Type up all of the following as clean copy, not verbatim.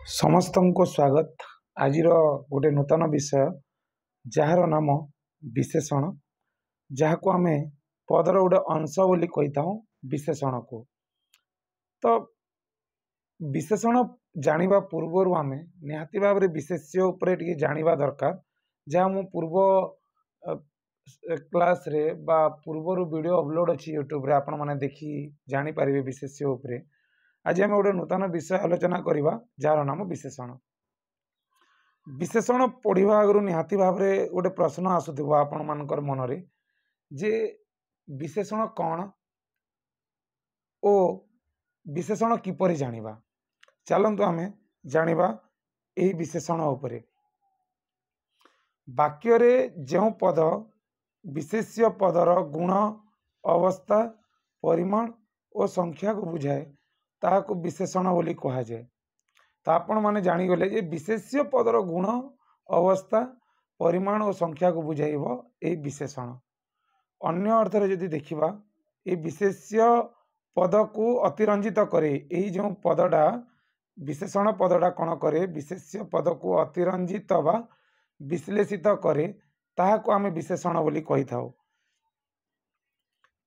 समस्त को स्वागत। आज गोटे नूतन विषय जार नाम विशेषण, जहाँ को आम पदर गोटे अंश बोली कही था विशेषण को। तो विशेषण जानिबा पूर्वर आम निहाती भाव में विशेष्य उपरे टिके जानिबा दरकार, जहाँ मु पूर्व क्लास रे बा पूर्वर वीडियो अपलोड अच्छी यूट्यूब रे आपण माने देखी जानी पारिबे विशेष्य उपरे। आज आम गोटे नूतन विषय आलोचना करवा जार नाम विशेषण। विशेषण पढ़ा आगु निहाती भाव में गोटे प्रश्न आसुव आपण मानकर मनरे जे विशेषण कौन ओ विशेषण किपरि जानिबा। चलंतु आमे जानिबा एही विशेषण उपरे। वाक्य रे जो पद विशेष्य पदर गुण, अवस्था, परिमाण और संख्या को बुझाए ताहाको विशेषण बोली कहा जाए। तो आपण माने जानीगले जे विशेष्य पदर गुण, अवस्था, परिमाण और संख्या को बुझाइब ए विशेषण। अन्य अर्थ रे यदि देखिबा ए विशेष्य पद को अतिरंजित करे। यही जो पदटा विशेषण पदटा कौन करे, विशेष्य पद को अतिरंजित बा विश्लेषित करे, ताहाको आमे विशेषण बोली कही थाउ।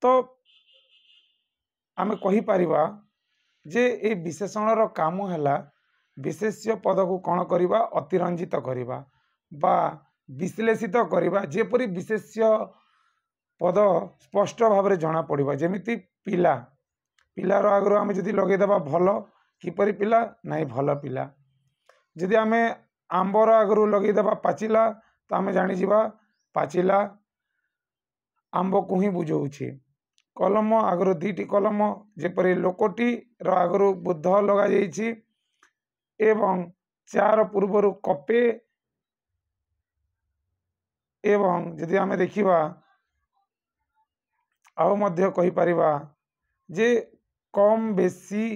तो आमे कही परिबा जे ए विशेषणर काम हैला विशेष्य पद को कौन करिबा, अतिरंजित करिबा बा विश्लेषित करिबा, जेपरि विशेष्य पद स्पष्ट भाव में जना पड़िबा। जेमिति पिला, पिलार आगु आमे जदि लगे देबा भल, किपरि पिला नाइ भल पिला। जदि आमे आंबर आगु लगे देबा पाचिला, तो आमे जानि जिबा पाचिला आंब को ही बुझाउछि। कलम आगु दीटी कलम, जेपरि लोकटी रो आगु बुद्ध लगा जाइछि एवं चार पूर्वर कपे। एवं जदि आमे देखिबा आउ मध्य कहि परिबा जे कम बेसी,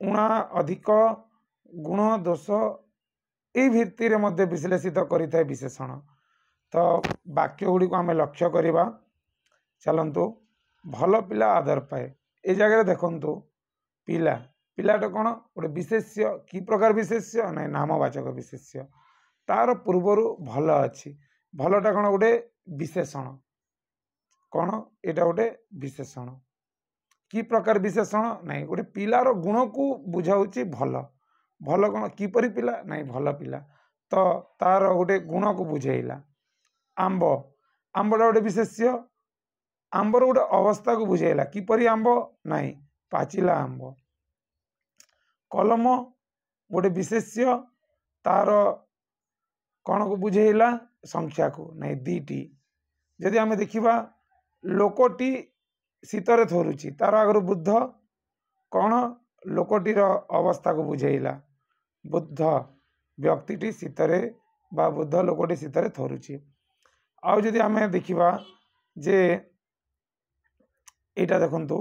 उणा अधिक, गुण दोष ए भित्ति रे मध्य विश्लेषित करिथाय विशेषण। तो वाक्य गुड़ी को आमे लक्ष्य करिबा। चलंतु भल पिला आदर पाए, ए जगह देखंतु पिला, पिलाटा कौन गोटे विशेष्य, कि प्रकार विशेष्य ना नामवाचक विशेष्य। तार पूर्वर भल अच्छी, भलटा कौन गोटे विशेषण, कौन एटा गोटे विशेषण। कि प्रकार विशेषण नाइ गोटे पिलार गुण को बुझाउछि भल। भल कौन किपरि पिला नाइ भल पिला, तो तार गोटे गुण को बुझाइला। आंब, आंबटा गोटे विशेष्य, आंबर गोटे अवस्था को बुझाइला, किपरि आंब नाइ पाचिला आंब। कलम गोटे विशेष्य, तार कौन को बुझाइला, संख्या को नाइ दीटी। जदि आमे देखिबा लोकटी शीतरे थरुची, तार आगु बुद्ध कौन लोकटीर अवस्था को बुझाइला, बुद्ध व्यक्तिटी शीतरे बा बुद्ध लोकटी शीतरे थरुची। आउ जदि आमे देखिबा जे एटा देखंतु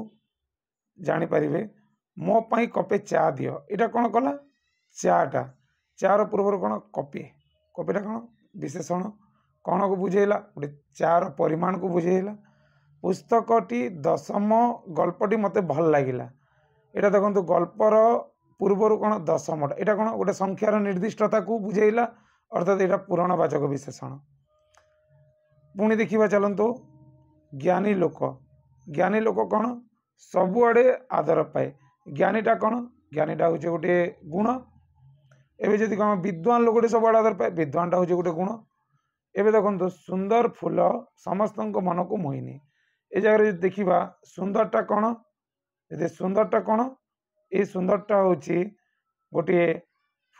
जानि परिबे मो पाई कपे चा दियो, एटा कौन कला चाटा, चार पूर्वर कौन कपे, कपेटा कौन विशेषण, कौन को बुझेला गोटे चार परिमाण को बुझेला। पुस्तकटी दशम गल्पटी मते भल लागिला, एटा देखंतु गल्पर पूर्वर कौन दशमटा, एटा कौन गोटे संख्यार निर्दिष्टता को बुझेला, अर्थात एटा पूरणवाचक विशेषण। पुणी देखिबा चलंतु ज्ञानी लोक, ज्ञानी लोक कौन सबुआड़े आदर पाए। ज्ञानीटा कौन, ज्ञानीटा हूँ गोटे गुण। एवं जदि कौन विद्वान लोकटे सबुआड़े आदर पाए, विद्वानटा हूँ गोटे गुण। एवं देखो सुंदर फूल समस्त मन को मोहिनी, ए जगह देखा सुंदरटा कौन, यदि सुंदरटा कौन, ये सुंदरटा हूँ गोटे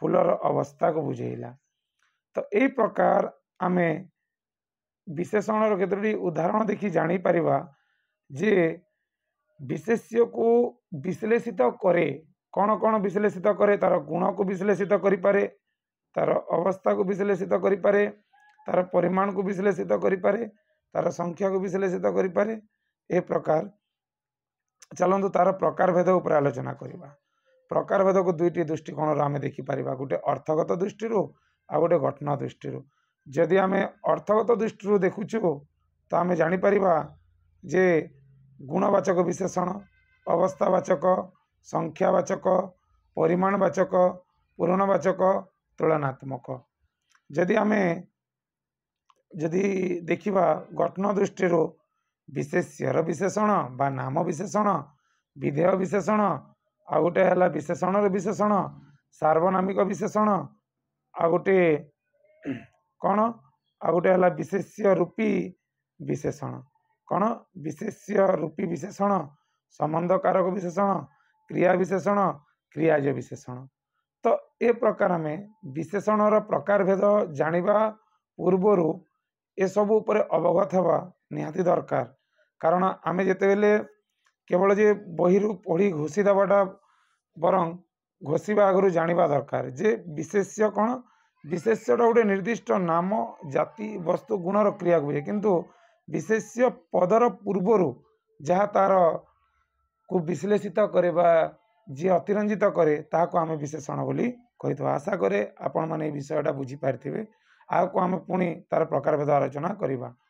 फूलर अवस्था को बुझेला। तो यही प्रकार आमे विशेषण केतोटी उदाहरण देखी जानी परिबा जे विशेष्य को विश्लेषित करे। कौन कौन विश्लेषित करे, तार गुण को विश्लेषित करि पारे, तार अवस्था को विश्लेषित करि पारे, तार परिमाण को विश्लेषित करि पारे, तार संख्या को विश्लेषित करि पारे। ए प्रकार चलंतु तार प्रकार भेद उपर आलोचना करिबा। प्रकार भेद को दुईटी दृष्टिकोण आमे देखि परिबा, गोटे अर्थगत दृष्टि आ गोटे गठन दृष्टि। जदि आमे अर्थगत दृष्टि देखुछु तो आमे जानि परिबा जे गुणवाचक विशेषण, अवस्थावाचक, संख्यावाचक, परिमाणवाचक, पूर्णवाचक तुलनात्मक जदि देखा गठन दृष्टि विशेष्यर विशेषण बा नाम विशेषण विधेय विशेषण आ गोटे है विशेषण विशेषण सार्वनामिक विशेषण आ गोटे कौन आ गोटे है विशेष्य रूपी विशेषण कौन विशेष्य रूपी विशेषण संबंध कारक विशेषण क्रिया विशेषण क्रियाज विशेषण। तो ए प्रकार में विशेषणर प्रकार भेद जानिबा पूर्वर ए सब उपर अवगत हवा निहाती दरकार कारण आमे जेतेबेले केवल जे बही पढ़ी घोषी देवाटा बरं घोषिबा आगु जानिबा दरकार जे विशेष्य कौन विशेष्यटा गोटे निर्दिष्ट नाम जाति वस्तु गुणर क्रिया बुझे किंतु विशेष्य पदर पूर्वर जहाँ तार को विश्लेषित करे जी अतिरंजित करे ताको आमे विशेषण बोली कही। आशा करे आपण माने विषयटा बुझी पारिथिबे। आको आमे पुणी तार प्रकार भेद आलोचना करिबा।